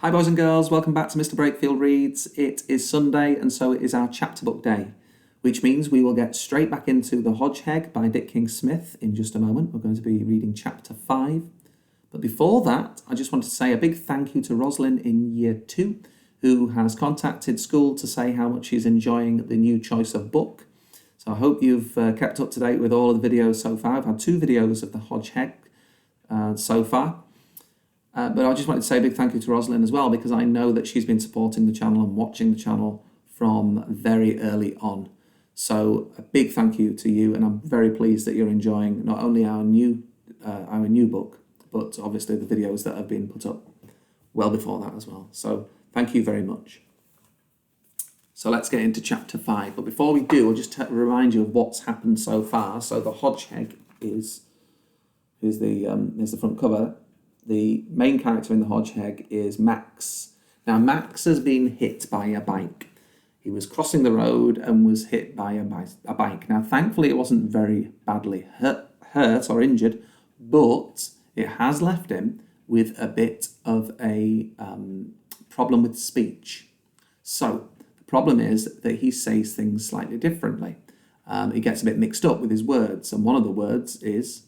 Hi boys and girls, welcome back to Mr. Brakefield Reads. It is Sunday and so it is our chapter book day, which means we will get straight back into The Hodgeheg by Dick King-Smith in just a moment. We're going to be reading chapter 5. But before that, I just want to say a big thank you to Rosalind in year 2, who has contacted school to say how much she's enjoying the new choice of book. So I hope you've kept up to date with all of the videos so far. I've had 2 videos of The Hodgeheg so far. But I just wanted to say a big thank you to Rosalind as well, because I know that she's been supporting the channel and watching the channel from very early on. So a big thank you to you, and I'm very pleased that you're enjoying not only our new book, but obviously the videos that have been put up well before that as well. So thank you very much. So let's get into chapter 5. But before we do, I'll just remind you of what's happened so far. So the Hodgeheg here's the front cover. The main character in The Hodgeheg is Max. Now, Max has been hit by a bike. He was crossing the road and was hit by a bike. Now, thankfully, it wasn't very badly hurt or injured, but it has left him with a bit of a problem with speech. So, the problem is that he says things slightly differently. He gets a bit mixed up with his words, and one of the words is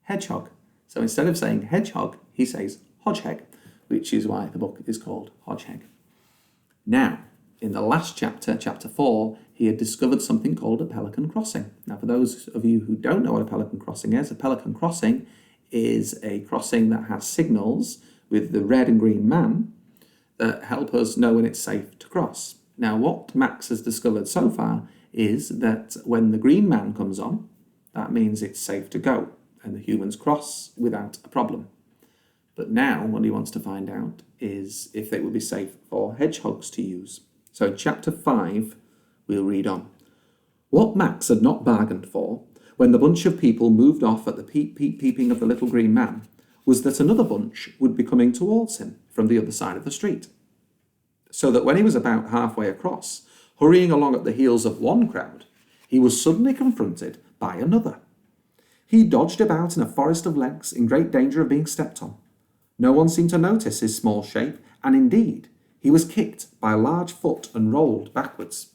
hedgehog. So instead of saying hedgehog, he says Hodgeheg, which is why the book is called Hodgeheg. Now, in the last chapter, chapter 4, he had discovered something called a pelican crossing. Now, for those of you who don't know what a pelican crossing is a crossing that has signals with the red and green man that help us know when it's safe to cross. Now, what Max has discovered so far is that when the green man comes on, that means it's safe to go, and the humans cross without a problem. But now what he wants to find out is if it would be safe for hedgehogs to use. So chapter 5, we'll read on. What Max had not bargained for, when the bunch of people moved off at the peeping of the little green man, was that another bunch would be coming towards him from the other side of the street. So that when he was about halfway across, hurrying along at the heels of one crowd, he was suddenly confronted by another. He dodged about in a forest of legs, in great danger of being stepped on. No one seemed to notice his small shape, and indeed, he was kicked by a large foot and rolled backwards.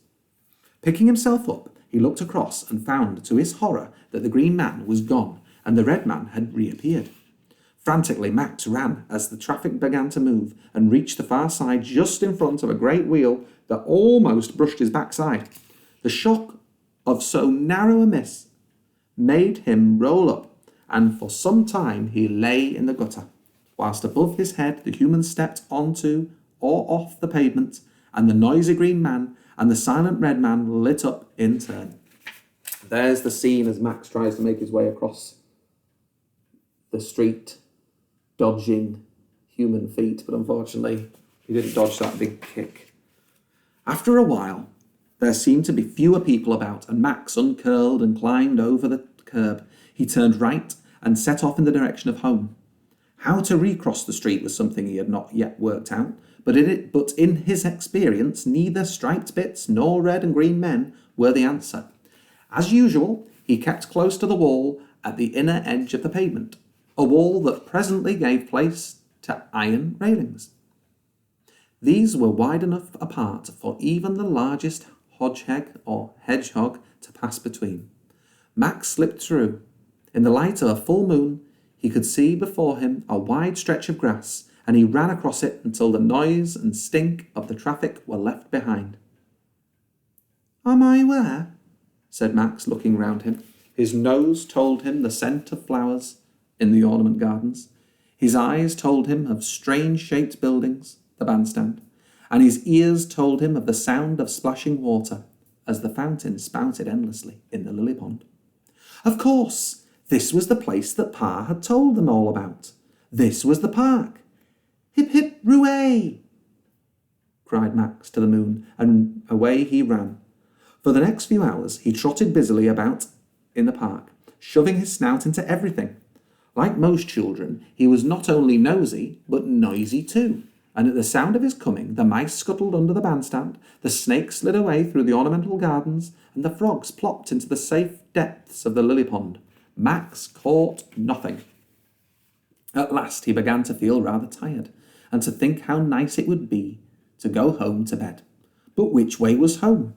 Picking himself up, he looked across and found, to his horror, that the green man was gone, and the red man had reappeared. Frantically, Max ran as the traffic began to move, and reached the far side just in front of a great wheel that almost brushed his backside. The shock of so narrow a miss made him roll up, and for some time he lay in the gutter, whilst above his head the humans stepped onto or off the pavement, and the noisy green man and the silent red man lit up in turn. There's the scene as Max tries to make his way across the street, dodging human feet, but unfortunately he didn't dodge that big kick. After a while, there seemed to be fewer people about, and Max uncurled and climbed over the curb. He turned right and set off in the direction of home. How to recross the street was something he had not yet worked out, but in his experience, neither striped bits nor red and green men were the answer. As usual, he kept close to the wall at the inner edge of the pavement, a wall that presently gave place to iron railings. These were wide enough apart for even the largest hodgeheg or hedgehog to pass between. Max slipped through. In the light of a full moon, he could see before him a wide stretch of grass, and he ran across it until the noise and stink of the traffic were left behind. "Am I where?" said Max, looking round him. His nose told him the scent of flowers in the ornament gardens. His eyes told him of strange-shaped buildings, the bandstand, and his ears told him of the sound of splashing water as the fountain spouted endlessly in the lily pond. Of course, this was the place that Pa had told them all about. This was the park. "Hip, hip, hooray!" cried Max to the moon, and away he ran. For the next few hours, he trotted busily about in the park, shoving his snout into everything. Like most children, he was not only nosy, but noisy too. And at the sound of his coming, the mice scuttled under the bandstand, the snakes slid away through the ornamental gardens, and the frogs plopped into the safe depths of the lily pond. Max caught nothing. At last he began to feel rather tired, and to think how nice it would be to go home to bed. But which way was home?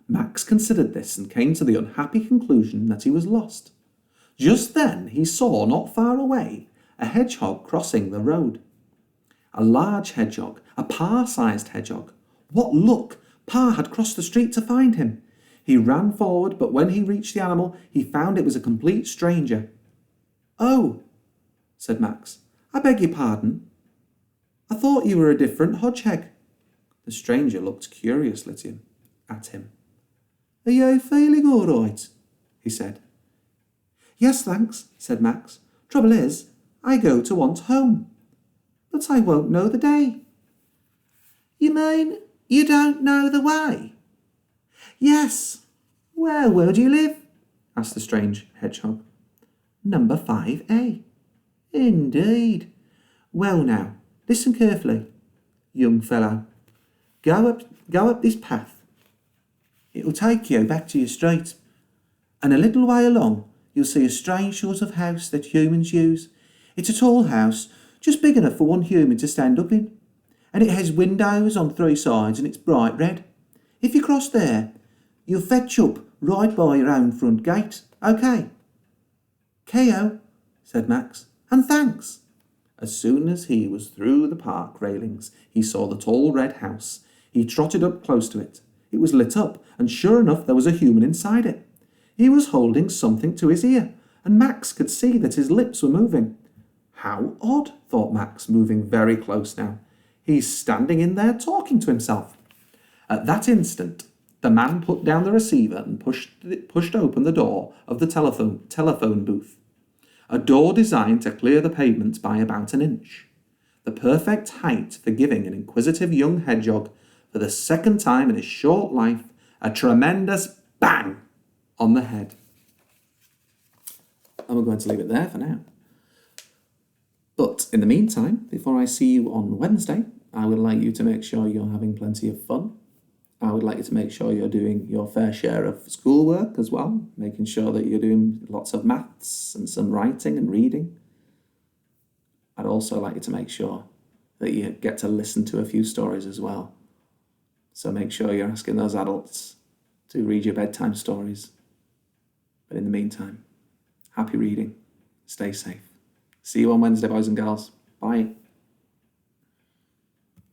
Max considered this and came to the unhappy conclusion that he was lost. Just then he saw, not far away, a hedgehog crossing the road. A large hedgehog, a Pa-sized hedgehog. What luck! Pa had crossed the street to find him. He ran forward, but when he reached the animal, he found it was a complete stranger. "Oh," said Max, "I beg your pardon. I thought you were a different Hodgeheg." The stranger looked curiously at him. "Are you feeling all right?" he said. "Yes, thanks," said Max. "Trouble is, I go to want home, but I won't know the day." "You mean you don't know the way?" "Yes." Where do you live?" asked the strange hedgehog. "Number 5A. "Indeed. Well now, listen carefully, young fellow. Go up this path. It'll take you back to your street, and a little way along you'll see a strange sort of house that humans use. It's a tall house, just big enough for one human to stand up in, and it has windows on 3 sides and it's bright red. If you cross there, you'll fetch up right by your own front gate. Okay?" "K.O.," said Max, "and thanks." As soon as he was through the park railings, he saw the tall red house. He trotted up close to it. It was lit up, and sure enough there was a human inside it. He was holding something to his ear, and Max could see that his lips were moving. How odd, thought Max, moving very close now. He's standing in there talking to himself. At that instant, the man put down the receiver and pushed open the door of the telephone booth. A door designed to clear the pavement by about an inch. The perfect height for giving an inquisitive young hedgehog, for the second time in his short life, a tremendous bang on the head. And we're going to leave it there for now. But in the meantime, before I see you on Wednesday, I would like you to make sure you're having plenty of fun. I would like you to make sure you're doing your fair share of schoolwork as well, making sure that you're doing lots of maths and some writing and reading. I'd also like you to make sure that you get to listen to a few stories as well. So make sure you're asking those adults to read your bedtime stories. But in the meantime, happy reading. Stay safe. See you on Wednesday, boys and girls. Bye.